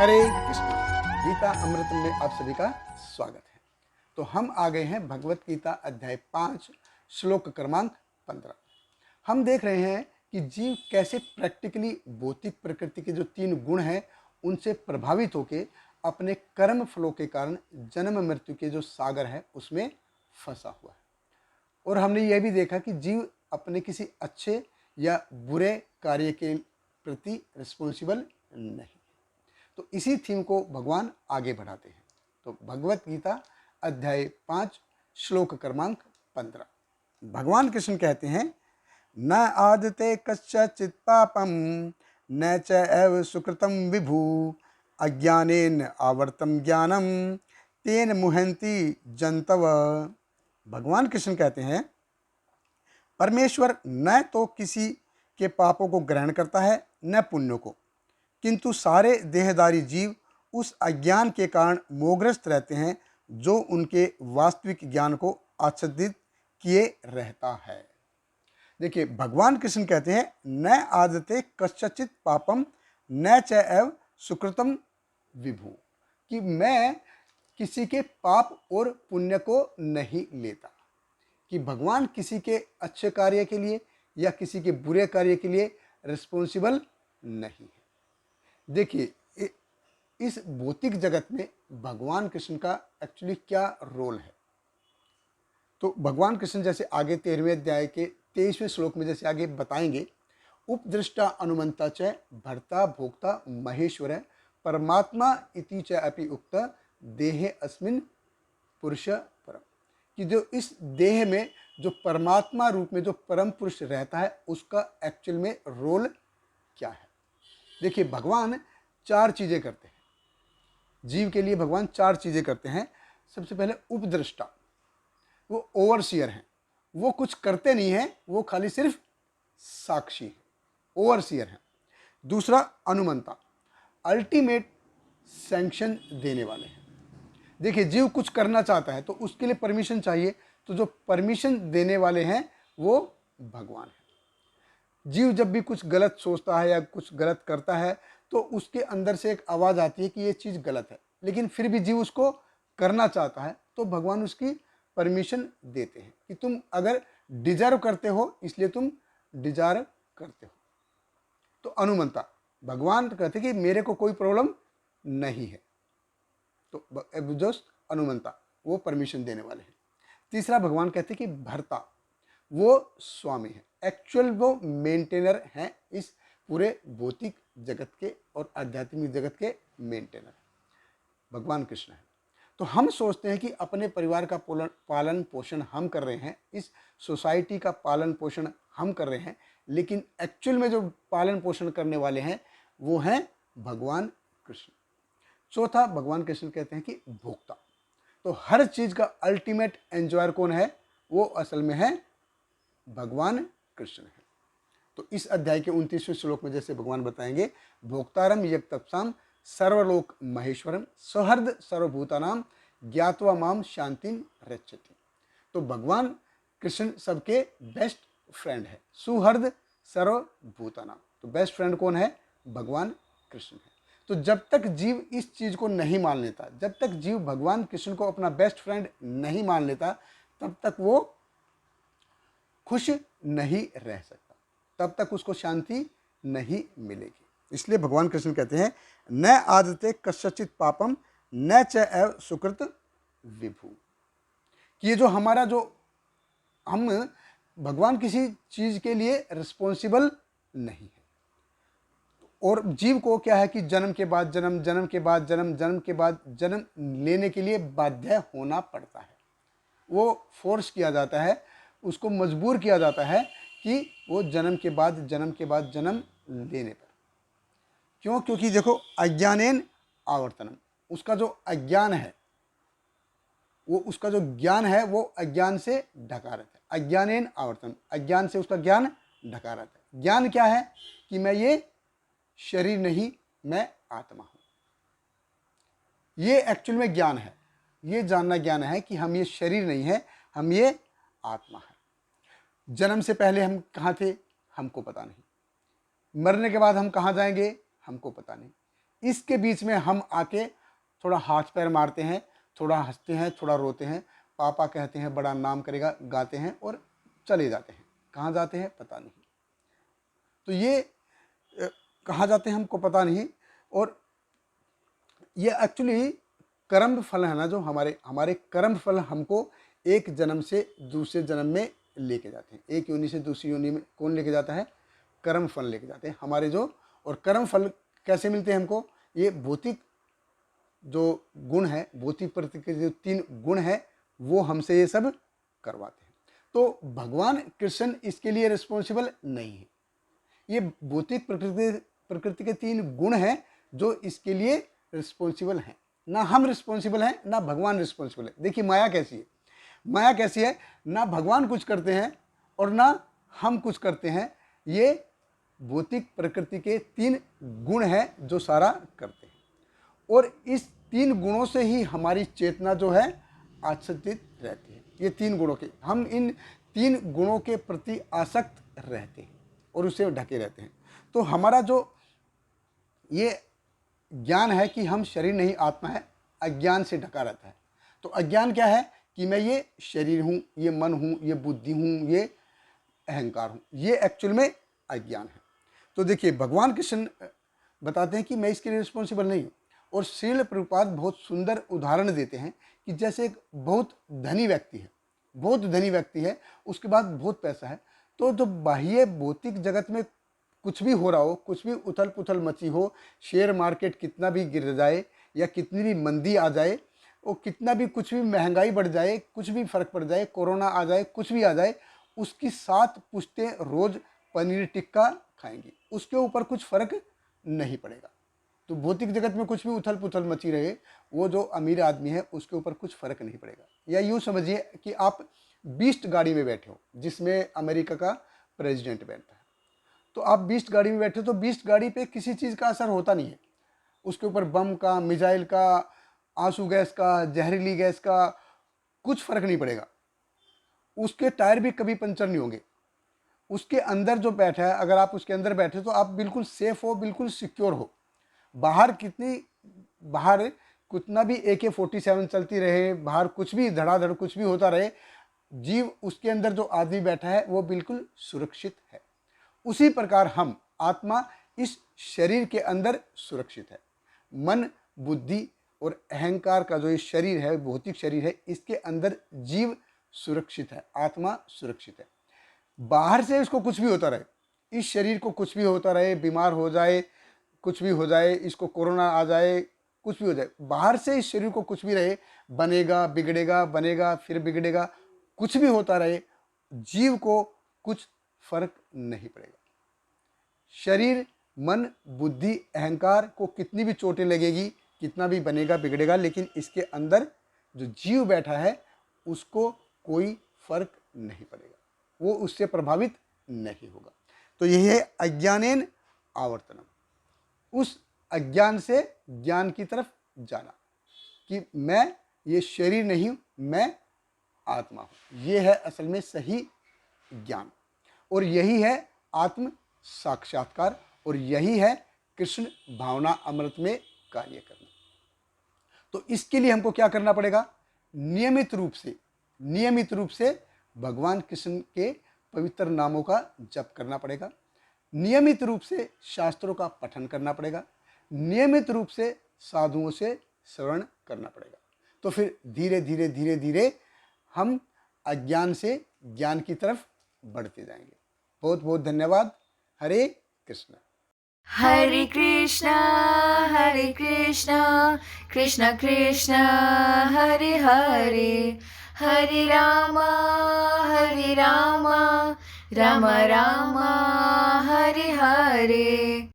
हरे कृष्णा। गीता अमृत में आप सभी का स्वागत है। तो हम आ गए हैं भगवत गीता अध्याय 5 श्लोक क्रमांक 15। हम देख रहे हैं कि जीव कैसे प्रैक्टिकली भौतिक प्रकृति के जो 3 गुण हैं उनसे प्रभावित होकर अपने कर्म फलों के कारण जन्म मृत्यु के जो सागर है उसमें फंसा हुआ है। और हमने यह भी देखा कि जीव अपने किसी अच्छे या बुरे कार्य के प्रति रिस्पॉन्सिबल नहीं। तो इसी थीम को भगवान आगे बढ़ाते हैं। तो भगवत गीता अध्याय 5 श्लोक क्रमांक 15 भगवान कृष्ण कहते हैं, न आदते कस्यचित् पापम न च एव सुकृतम विभु अज्ञानेन आवर्तम ज्ञानम तेन मुहंति जंतव। भगवान कृष्ण कहते हैं, परमेश्वर न तो किसी के पापों को ग्रहण करता है न पुण्यों को, किंतु सारे देहधारी जीव उस अज्ञान के कारण मोहग्रस्त रहते हैं जो उनके वास्तविक ज्ञान को आच्छादित किए रहता है। देखिए, भगवान कृष्ण कहते हैं, न आदते कस्यचित् पापम न च एव सुकृतम विभु, कि मैं किसी के पाप और पुण्य को नहीं लेता, कि भगवान किसी के अच्छे कार्य के लिए या किसी के बुरे कार्य के लिए रिस्पॉन्सिबल नहीं है। देखिए, इस भौतिक जगत में भगवान कृष्ण का एक्चुअली क्या रोल है। तो भगवान कृष्ण जैसे आगे 13वें अध्याय के 23वें श्लोक में जैसे आगे बताएंगे, उपदृष्टा अनुमंता च भर्ता भोक्ता महेश्वर परमात्मा इति च अपि उक्त देहे अस्मिन् पुरुष परम, कि जो इस देह में जो परमात्मा रूप में जो परम पुरुष रहता है उसका एक्चुअल में रोल क्या है। देखिए, भगवान 4 चीज़ें करते हैं जीव के लिए। भगवान 4 चीज़ें करते हैं। सबसे पहले उपदृष्टा, वो ओवरसियर हैं, वो कुछ करते नहीं हैं, वो खाली सिर्फ साक्षी हैं, ओवरसियर हैं। दूसरा अनुमंता, अल्टीमेट सैंक्शन देने वाले हैं। देखिए, जीव कुछ करना चाहता है तो उसके लिए परमिशन चाहिए, तो जो परमिशन देने वाले हैं वो भगवान है। जीव जब भी कुछ गलत सोचता है या कुछ गलत करता है तो उसके अंदर से एक आवाज़ आती है कि ये चीज़ गलत है, लेकिन फिर भी जीव उसको करना चाहता है, तो भगवान उसकी परमिशन देते हैं कि तुम अगर डिजर्व करते हो इसलिए तुम डिजर्व करते हो। तो अनुमंता, भगवान कहते हैं कि मेरे को कोई प्रॉब्लम नहीं है, तो जो अनुमंता वो परमिशन देने वाले हैं। तीसरा, भगवान कहते हैं कि भर्ता, वो स्वामी है, एक्चुअल वो मेंटेनर हैं इस पूरे भौतिक जगत के और आध्यात्मिक जगत के मेंटेनर भगवान कृष्ण है। तो हम सोचते हैं कि अपने परिवार का पालन पोषण हम कर रहे हैं, इस सोसाइटी का पालन पोषण हम कर रहे हैं, लेकिन एक्चुअल में जो पालन पोषण करने वाले हैं वो हैं भगवान कृष्ण। चौथा, भगवान कृष्ण कहते हैं कि भोक्ता, तो हर चीज़ का अल्टीमेट एंजॉयर कौन है, वो असल में है भगवान कृष्ण है। तो इस अध्याय के 29वें श्लोक में जैसे भगवान बताएंगे, भोक्तारम यज्ञ तपसाम सर्वलोक महेश्वरम सौहर्द सर्वभूतानाम ज्ञात्वा माम शांतिम रक्षति। तो भगवान कृष्ण सबके बेस्ट फ्रेंड है, सुहृद सर्वभूतानाम। तो बेस्ट फ्रेंड कौन है, भगवान कृष्ण है। तो जब तक जीव इस चीज़ को नहीं मान लेता, जब तक जीव भगवान कृष्ण को अपना बेस्ट फ्रेंड नहीं मान लेता, तब तक वो खुश नहीं रह सकता, तब तक उसको शांति नहीं मिलेगी। इसलिए भगवान कृष्ण कहते हैं, न आदते कस्यचित् पापम न च एव सुकृत विभु, कि ये जो हमारा जो हम भगवान किसी चीज़ के लिए रिस्पॉन्सिबल नहीं है। और जीव को क्या है कि जन्म के बाद जन्म, जन्म के बाद जन्म, जन्म के बाद जन्म लेने के लिए बाध्य होना पड़ता है, वो फोर्स किया जाता है, उसको मजबूर किया जाता है कि वो जन्म के बाद जन्म के बाद जन्म लेने पर। क्यों? क्योंकि देखो, अज्ञानेन आवर्तनम, उसका जो अज्ञान है वो, उसका जो ज्ञान है वो अज्ञान से ढका रहता है। अज्ञानेन आवर्तनम, अज्ञान से उसका ज्ञान ढका रहता है। ज्ञान क्या है कि मैं ये शरीर नहीं, मैं आत्मा हूं। ये एक्चुअल में ज्ञान है, ये जानना ज्ञान है कि हम ये शरीर नहीं है, हम ये आत्मा है। जन्म से पहले हम कहाँ थे, हमको पता नहीं। मरने के बाद हम कहाँ जाएंगे, हमको पता नहीं। इसके बीच में हम आके थोड़ा हाथ पैर मारते हैं, थोड़ा हंसते हैं, थोड़ा रोते हैं, पापा कहते हैं बड़ा नाम करेगा, गाते हैं और चले जाते हैं। कहाँ जाते हैं पता नहीं। तो ये कहाँ जाते हैं हमको पता नहीं। और ये एक्चुअली कर्म फल है ना, जो हमारे कर्म फल हमको एक जन्म से दूसरे जन्म में लेके जाते हैं। एक योनि से दूसरी योनि में कौन लेके जाता है? कर्म फल लेके जाते हैं हमारे जो। और कर्म फल कैसे मिलते हैं हमको? ये भौतिक जो गुण है, भौतिक प्रकृति के जो 3 गुण है, वो हमसे ये सब करवाते हैं। तो भगवान कृष्ण इसके लिए रिस्पॉन्सिबल नहीं है। ये भौतिक प्रकृति के 3 गुण हैं जो इसके लिए रिस्पॉन्सिबल हैं। ना हम रिस्पॉन्सिबल हैं, ना भगवान रिस्पॉन्सिबल है। देखिए माया कैसी है, माया कैसी है, ना भगवान कुछ करते हैं और ना हम कुछ करते हैं। ये भौतिक प्रकृति के 3 गुण हैं जो सारा करते हैं। और इस 3 गुणों से ही हमारी चेतना जो है आच्छादित रहती है। ये 3 गुणों के, हम इन 3 गुणों के प्रति आसक्त रहते हैं और उससे ढके रहते हैं। तो हमारा जो ये ज्ञान है कि हम शरीर नहीं आत्मा है, अज्ञान से ढका रहता है। तो अज्ञान क्या है? कि मैं ये शरीर हूँ, ये मन हूँ, ये बुद्धि हूँ, ये अहंकार हूँ। ये एक्चुअल में अज्ञान है। तो देखिए भगवान कृष्ण बताते हैं कि मैं इसके लिए रिस्पॉन्सिबल नहीं हूँ। और श्रील प्रभुपाद बहुत सुंदर उदाहरण देते हैं कि जैसे एक बहुत धनी व्यक्ति है, बहुत धनी व्यक्ति है, उसके बाद बहुत पैसा है, तो जो बाह्य भौतिक जगत में कुछ भी हो रहा हो, कुछ भी उथल पुथल मची हो, शेयर मार्केट कितना भी गिर जाए या कितनी भी मंदी आ जाए, और कितना भी कुछ भी महंगाई बढ़ जाए, कुछ भी फर्क पड़ जाए, कोरोना आ जाए, कुछ भी आ जाए, उसकी 7 पुश्तें रोज पनीर टिक्का खाएंगी, उसके ऊपर कुछ फर्क नहीं पड़ेगा। तो भौतिक जगत में कुछ भी उथल पुथल मची रहे, वो जो अमीर आदमी है उसके ऊपर कुछ फर्क नहीं पड़ेगा। या यूँ समझिए कि आप 20 गाड़ी में बैठे हो जिसमें अमेरिका का प्रेसिडेंट बैठता है। तो आप 20 गाड़ी में बैठे हो तो 20 गाड़ी पे किसी चीज़ का असर होता नहीं है। उसके ऊपर बम का, मिसाइल का, आंसू गैस का, जहरीली गैस का कुछ फर्क नहीं पड़ेगा। उसके टायर भी कभी पंचर नहीं होंगे। उसके अंदर जो बैठा है, अगर आप उसके अंदर बैठे तो आप बिल्कुल सेफ हो, बिल्कुल सिक्योर हो। बाहर कितना भी AK-47 चलती रहे, बाहर कुछ भी धड़ाधड़ कुछ भी होता रहे, जीव उसके अंदर जो आदमी बैठा है वो बिल्कुल सुरक्षित है। उसी प्रकार हम आत्मा इस शरीर के अंदर सुरक्षित है। मन, बुद्धि और अहंकार का जो ये शरीर है, भौतिक शरीर है, इसके अंदर जीव सुरक्षित है, आत्मा सुरक्षित है। बाहर से इसको कुछ भी होता रहे, इस शरीर को कुछ भी होता रहे, बीमार हो जाए, कुछ भी हो जाए, इसको कोरोना आ जाए, कुछ भी हो जाए, बाहर से इस शरीर को कुछ भी रहे, बनेगा, बिगड़ेगा, बनेगा, फिर बिगड़ेगा, कुछ भी होता रहे, जीव को कुछ फर्क नहीं पड़ेगा। शरीर, मन, बुद्धि, अहंकार को कितनी भी चोटें लगेगी, कितना भी बनेगा, बिगड़ेगा, लेकिन इसके अंदर जो जीव बैठा है उसको कोई फर्क नहीं पड़ेगा, वो उससे प्रभावित नहीं होगा। तो यही है अज्ञानेन आवर्तनम, उस अज्ञान से ज्ञान की तरफ जाना कि मैं ये शरीर नहीं हूँ, मैं आत्मा हूँ। ये है असल में सही ज्ञान, और यही है आत्म साक्षात्कार, और यही है कृष्ण भावना अमृत में कार्य करना। तो इसके लिए हमको क्या करना पड़ेगा? नियमित रूप से भगवान कृष्ण के पवित्र नामों का जप करना पड़ेगा, नियमित रूप से शास्त्रों का पठन करना पड़ेगा, नियमित रूप से साधुओं से श्रवण करना पड़ेगा। तो फिर धीरे धीरे हम अज्ञान से ज्ञान की तरफ बढ़ते जाएंगे। बहुत बहुत धन्यवाद। हरे कृष्ण। हरे कृष्णा कृष्ण कृष्ण हरे हरे, हरे रामा राम राम हरे हरे।